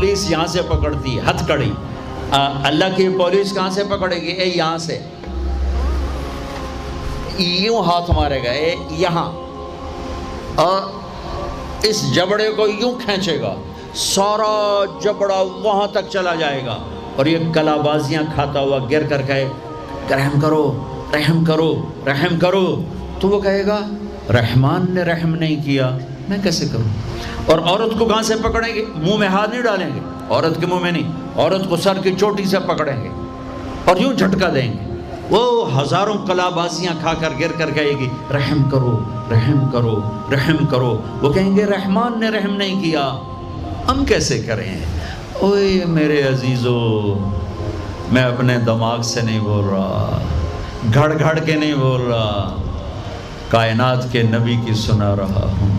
Police یہاں سے پکڑتی ہے ہتھ کڑی، اللہ کی پولیس کہاں سے پکڑے گی؟ اے یہاں سے یوں ہاتھ مارے گا، اے یہاں، اور اس جبڑے کو یوں کھینچے گا، سارا جبڑا وہاں تک چلا جائے گا، اور یہ کلا بازیاں کھاتا ہوا گر کر کہے رحم کرو رحم کرو رحم کرو، تو وہ کہے گا رحمان نے رحم نہیں کیا، میں کیسے کروں؟ اور عورت کو کہاں سے پکڑیں گے؟ منہ میں ہاتھ نہیں ڈالیں گے، عورت کے منہ میں نہیں، عورت کو سر کی چوٹی سے پکڑیں گے اور یوں جھٹکا دیں گے، وہ ہزاروں کلا بازیاں کھا کر گر کر کہے گی رحم کرو رحم کرو رحم کرو، وہ کہیں گے رحمان نے رحم نہیں کیا، ہم کیسے کریں؟ اوے میرے عزیزو، میں اپنے دماغ سے نہیں بول رہا، گھڑ گھڑ کے نہیں بول رہا، کائنات کے نبی کی سنا رہا ہوں۔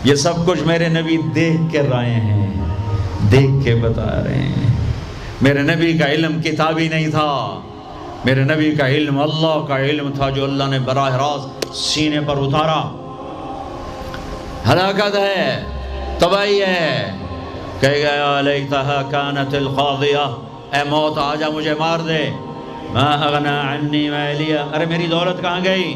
یہ سب کچھ میرے نبی دیکھ کے رائے ہیں، دیکھ کے بتا رہے ہیں۔ میرے نبی کا علم کتابی نہیں تھا، میرے نبی کا علم اللہ کا علم تھا، جو اللہ نے براہ راست سینے پر اتارا۔ ہلاکت ہے، تباہی ہے، کہے گا یا لیتہا کانت القاضیہ، اے موت آجا مجھے مار دے، ما اغنا عنی مالیہ، ارے میری دولت کہاں گئی؟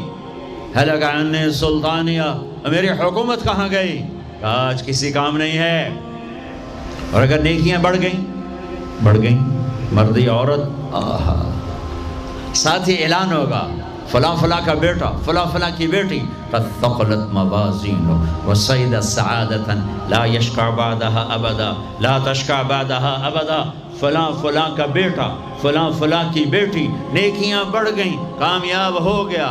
ہلک عنی سلطانیہ، میری حکومت کہاں گئی؟ آج کسی کام نہیں ہے۔ اور اگر نیکیاں بڑھ گئیں، مردی عورت، آہا، ساتھ ہی اعلان ہوگا فلاں فلاں کا بیٹا، فلاں فلاں کی بیٹی، قد ثقلت موازینہ وصید سعادتا لا یشقع بعدها ابدا، لا تشقع بعدها ابدا، فلاں فلاں کا بیٹا، فلاں فلاں کی بیٹی، نیکیاں بڑھ گئیں، کامیاب ہو گیا،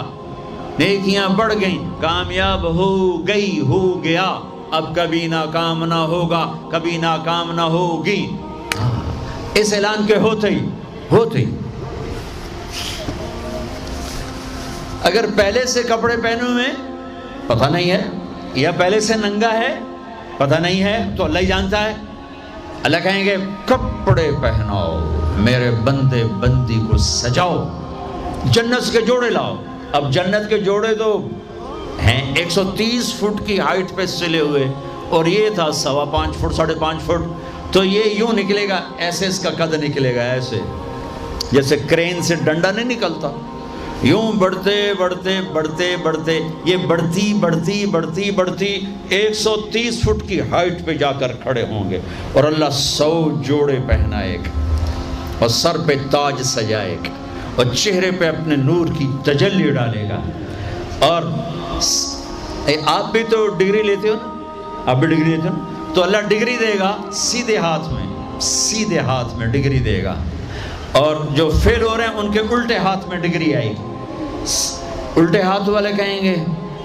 نیکیاں بڑھ گئیں، کامیاب ہو گیا، اب کبھی ناکام نہ ہوگا، کبھی ناکام نہ ہوگی۔ اس اعلان کے ہوتے ہی اگر پہلے سے کپڑے پہنے ہوئے پتہ نہیں ہے، یا پہلے سے ننگا ہے پتہ نہیں ہے، تو اللہ ہی جانتا ہے۔ اللہ کہیں گے کپڑے پہناؤ، میرے بندے بندی کو سجاؤ، جنت کے جوڑے لاؤ۔ اب جنت کے جوڑے تو ہیں 130 فٹ کی ہائٹ پہ سلے ہوئے، اور یہ تھا 5.25 فٹ 5.5 فٹ، تو یہ یوں نکلے گا، ایسے اس کا قد نکلے گا، ایسے جیسے کرین سے ڈنڈا نہیں نکلتا، یوں بڑھتے بڑھتے بڑھتے بڑھتے یہ بڑھتی 130 فٹ کی ہائٹ پہ جا کر کھڑے ہوں گے، اور اللہ 100 جوڑے پہنائے گا، اور سر پہ تاج سجائے گا، اور چہرے پہ اپنے نور کی تجلی ڈالے گا۔ اور آپ بھی تو ڈگری لیتے ہو نا، آپ بھی ڈگری لیتے ہو نا، تو اللہ ڈگری دے گا سیدھے ہاتھ میں ڈگری دے گا، اور جو فیل ہو رہے ہیں ان کے الٹے ہاتھ میں ڈگری آئے گی۔ الٹے ہاتھ والے کہیں گے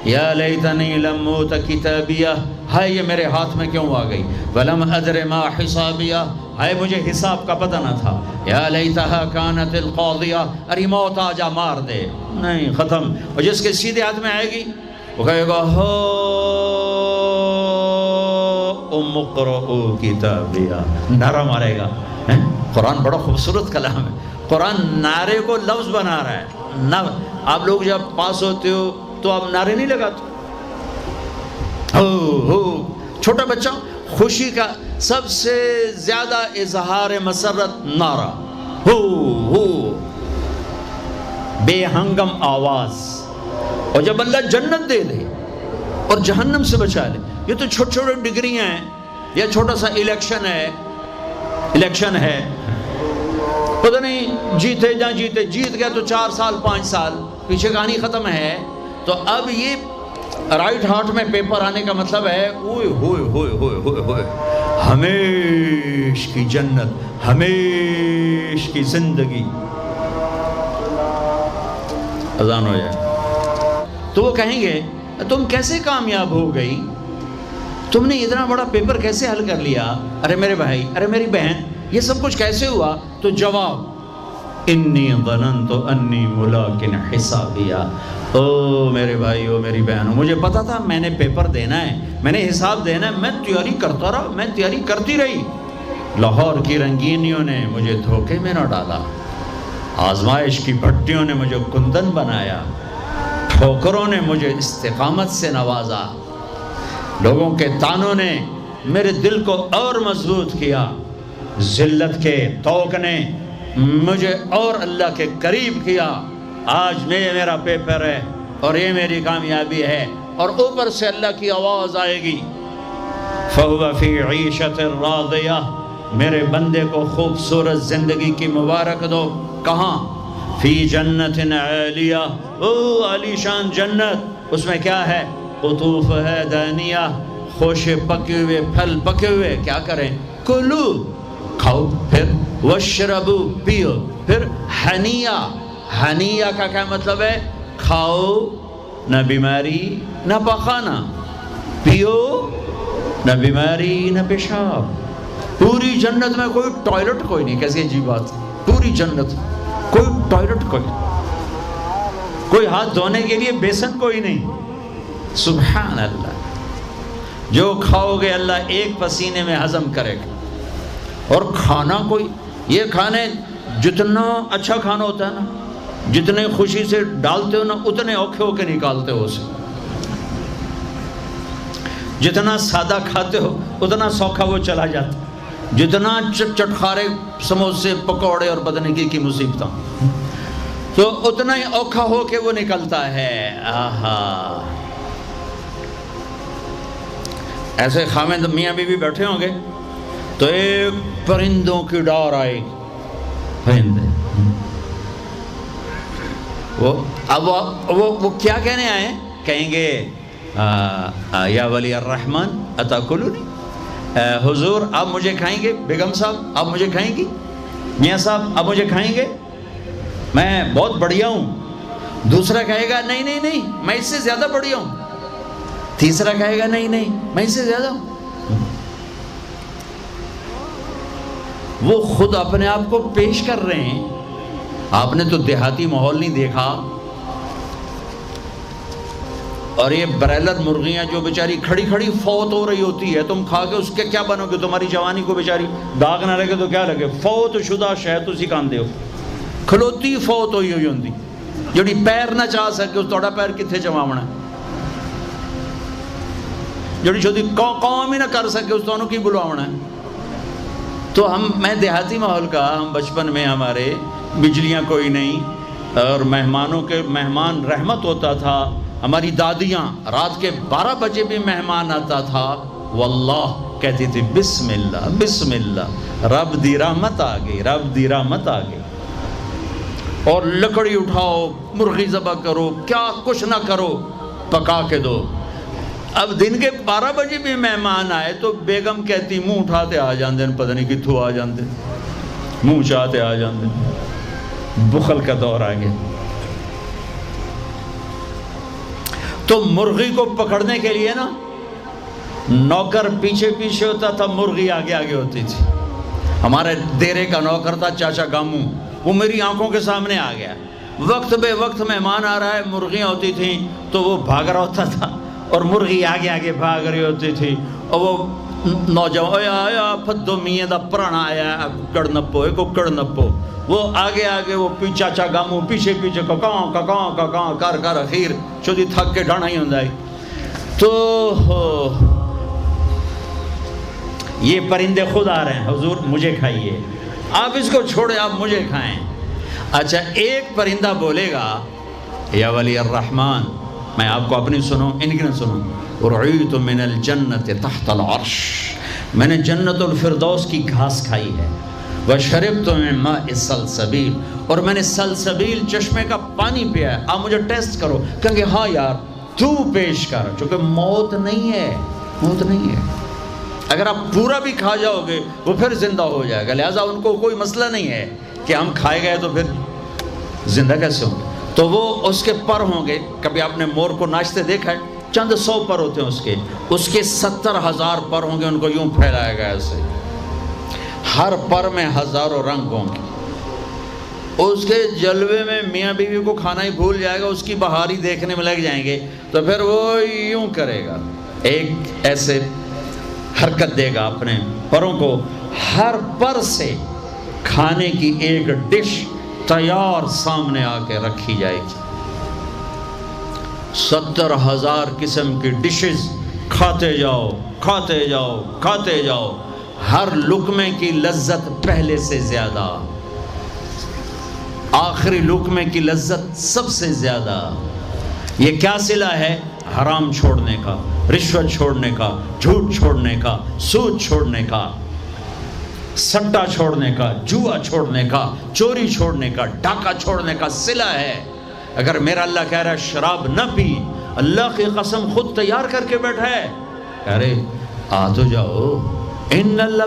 یا لیتنی لم اوت کتابیہ، ہائے یہ میرے ہاتھ میں کیوں آ گئی، ولم ادر ما حسابیہ، ہائے مجھے حساب کا پتہ نہ تھا، یا لیتہا کانت القاضیہ، ارے موت آجا مار دے، نہیں ختم۔ اور جس کے سیدھے ہاتھ میں آئے گی وہ کہے گا ہو ام اقرؤ کتابیہ، نعرہ مارے گا۔ قرآن بڑا خوبصورت کلام ہے، قرآن نعرے کو لفظ بنا رہا ہے۔ آپ لوگ جب پاس ہوتے ہو تو آپ نعرے نہیں لگاتے، ہو چھوٹا بچہ خوشی کا سب سے زیادہ اظہار مسرت نعرہ، ہو بے ہنگم آواز۔ اور جب اللہ جنت دے دے اور جہنم سے بچا لے، یہ تو چھوٹے چھوٹے ڈگریاں ہیں، یا چھوٹا سا الیکشن ہے، پتہ نہیں جیتے جا جیتے، جیت گیا تو 4 سال 5 سال، پیچھے کہانی ختم ہے۔ تو اب یہ رائٹ ہارٹ میں پیپر آنے کا مطلب ہے اوئے ہوئے ہوئے ہوئے ہوئے ہوئے، ہمیش کی جنت، ہمیش کی زندگی۔ اذان ہو جائے تو وہ کہیں گے تم کیسے کامیاب ہو گئی، تم نے اتنا بڑا پیپر کیسے حل کر لیا، ارے میرے بھائی، ارے میری بہن، یہ سب کچھ کیسے ہوا؟ تو جواب انی ظننت انی ملاق حسابیہ، او میرے بھائی، او میری بہنوں، مجھے پتا تھا میں نے پیپر دینا ہے، میں نے حساب دینا ہے، میں تیاری کرتا رہا، میں تیاری کرتی رہی۔ لاہور کی رنگینیوں نے مجھے دھوکے میں نہ ڈالا، آزمائش کی بھٹیوں نے مجھے کندن بنایا، ٹھوکروں نے مجھے استقامت سے نوازا، لوگوں کے تانوں نے میرے دل کو اور مضبوط کیا، ذلت کے توق نے مجھے اور اللہ کے قریب کیا۔ آج میرا پیپر ہے اور یہ میری کامیابی ہے، اور اوپر سے اللہ کی آواز آئے گی فَهُوَ فِي عِيشَةٍ رَاضِيَةٍ، میرے بندے کو خوبصورت زندگی کی مبارک دو۔ کہاں؟ فی جنت عالیہ، عالی شان جنت، اس میں کیا ہے؟ قطوفہا دانیہ، خوشے پکے ہوئے، پھل پکے ہوئے۔ کیا کریں؟ کلو، کھاؤ، پھر وشربو، پیو، پھر ہنیہ۔ ہنیہ کا کیا مطلب ہے؟ کھاؤ، نہ بیماری نہ پخانا، پیو، نہ بیماری نہ پیشاب۔ پوری جنت میں کوئی ٹوائلٹ کوئی نہیں۔ کیسی عجیب بات، پوری جنت کوئی ٹوائلٹ کوئی ہاتھ دھونے کے لیے بیسن کوئی نہیں۔ سبحان اللہ، جو کھاؤ گے اللہ ایک پسینے میں ہضم کرے گا۔ اور کھانا کوئی، یہ کھانے جتنا اچھا کھانا ہوتا ہے نا، جتنے خوشی سے ڈالتے ہو نا، اتنے اوکھے ہو کے نکالتے ہو اسے۔ جتنا سادہ کھاتے ہو اتنا سوکھا وہ چلا جاتا، جتنا چٹخارے سموسے پکوڑے اور بدنگی کی مصیبتیں تو اتنا ہی اوکھا ہو کے وہ نکلتا ہے۔ آہا، ایسے خامد میاں بیوی بیٹھے ہوں گے تو ایک پرندوں کی ڈار آئے گی، پرندے وہ کیا کہنے آئے؟ کہیں گے یا ولی الرحمن اتاکلونی، حضور آپ مجھے کھائیں گے؟ بیگم صاحب آپ مجھے کھائیں گی؟ میاں صاحب آپ مجھے کھائیں گے؟ میں بہت بڑھیا ہوں۔ دوسرا کہے گا نہیں نہیں نہیں میں اس سے زیادہ بڑھیا ہوں۔ تیسرا کہے گا نہیں نہیں میں اس سے زیادہ ہوں۔ وہ خود اپنے آپ کو پیش کر رہے ہیں۔ آپ نے تو دیہاتی ماحول نہیں دیکھا، اور یہ برائلر مرغیاں جو بیچاری کھڑی کھڑی فوت ہو رہی ہوتی ہے، تم کھا کے اس کے کیا بنو گے؟ تمہاری جوانی کو بیچاری داغ نہ لگے تو کیا لگے؟ فوت شدہ شہد اسی کاندے ہو، کھلوتی فوت ہوئی ہوئی ہوندی، جڑی پیر نہ چاہ سکے اس توڑا پیر کتھے چماونا ہے، جڑی شدی قوم ہی نہ کر سکے اس تو کی بلواونا ہے۔ تو میں دیہاتی ماحول کا، ہم بچپن میں ہمارے بجلیاں کوئی نہیں، اور مہمان رحمت ہوتا تھا۔ ہماری دادیاں رات کے 12 بجے بھی مہمان آتا تھا، واللہ کہتی تھی بسم اللہ بسم اللہ، رب دی رحمت آ گئی، رب دی رحمت آ گئی۔ اور لکڑی اٹھاؤ، مرغی ذبح کرو، کیا کچھ نہ کرو، پکا کے دو۔ اب دن کے 12 بجے بھی مہمان آئے تو بیگم کہتی منہ اٹھاتے آ جاندے، پتہ نہیں کتھوں آ جاندے، منہ چاہتے آ جاندے۔ بخل کا دور آ گیا۔ تو مرغی کو پکڑنے کے لیے نا نوکر پیچھے پیچھے ہوتا تھا، مرغی آگے آگے ہوتی تھی۔ ہمارے دیرے کا نوکر تھا چاچا گامو، وہ میری آنکھوں کے سامنے آ گیا۔ وقت بے وقت مہمان آ رہا ہے، مرغیاں ہوتی تھیں تو وہ بھاگ رہا ہوتا تھا، اور مرغی آگے آگے بھاگ رہی ہوتی تھی، اور وہ نوجوان آیا پھدو میاں دا پرانا آیا ککڑ نپو، ایک ککڑ نپو، وہ آگے آگے، وہ چاچا گامو پیچھے پیچھے ککاں ککاں ککاں کر کر اخیر چودی تھک کے ڈھانا ہی ہوں جائے۔ تو یہ پرندے خود آ رہے ہیں، حضور مجھے کھائیے، آپ اس کو چھوڑے، آپ مجھے کھائیں۔ اچھا ایک پرندہ بولے گا یا ولی الرحمن، میں آپ کو اپنی سنوں، ان کی نہ سنوں، رعیت من الجنت تحت العرش، میں نے جنت الفردوس کی گھاس کھائی ہے، وشربت من ماء السلسبیل، اور میں نے سلسبیل چشمے کا پانی پیا ہے۔ آپ مجھے ٹیسٹ کرو، کہیں گے ہاں یار تو پیش کر، چونکہ موت نہیں ہے، موت نہیں ہے۔ اگر آپ پورا بھی کھا جاؤ گے وہ پھر زندہ ہو جائے گا، لہٰذا ان کو کوئی مسئلہ نہیں ہے کہ ہم کھائے گئے تو پھر زندہ کیسے ہوں گے۔ تو وہ اس کے پر ہوں گے، کبھی آپ نے مور کو ناچتے دیکھا ہے؟ چند 100 پر ہوتے ہیں اس کے 70,000 پر ہوں گے، ان کو یوں پھیلایا گیا ایسے، ہر پر میں ہزاروں رنگ ہوں گے۔ اس کے جلوے میں میاں بیوی کو کھانا ہی بھول جائے گا، اس کی بہاری دیکھنے میں لگ جائیں گے، تو پھر وہ یوں کرے گا، ایک ایسے حرکت دے گا اپنے پروں کو، ہر پر سے کھانے کی ایک ڈش تیار سامنے آ کے رکھی جائے گی۔ 70,000 قسم کی ڈشز کھاتے جاؤ کھاتے جاؤ کھاتے جاؤ، ہر لقمے کی لذت پہلے سے زیادہ، آخری لقمے کی لذت سب سے زیادہ۔ یہ کیا صلہ ہے؟ حرام چھوڑنے کا، رشوت چھوڑنے کا، جھوٹ چھوڑنے کا، سود چھوڑنے کا، سٹا چھوڑنے کا، جوا چھوڑنے کا، چوری چھوڑنے کا، ڈاکہ چھوڑنے کا صلہ ہے۔ اگر میرا اللہ کہہ رہا ہے شراب نہ پی، اللہ کی قسم خود تیار کر کے بیٹھا ہے، کہہ رہے آ تو جاؤ، ان اللہ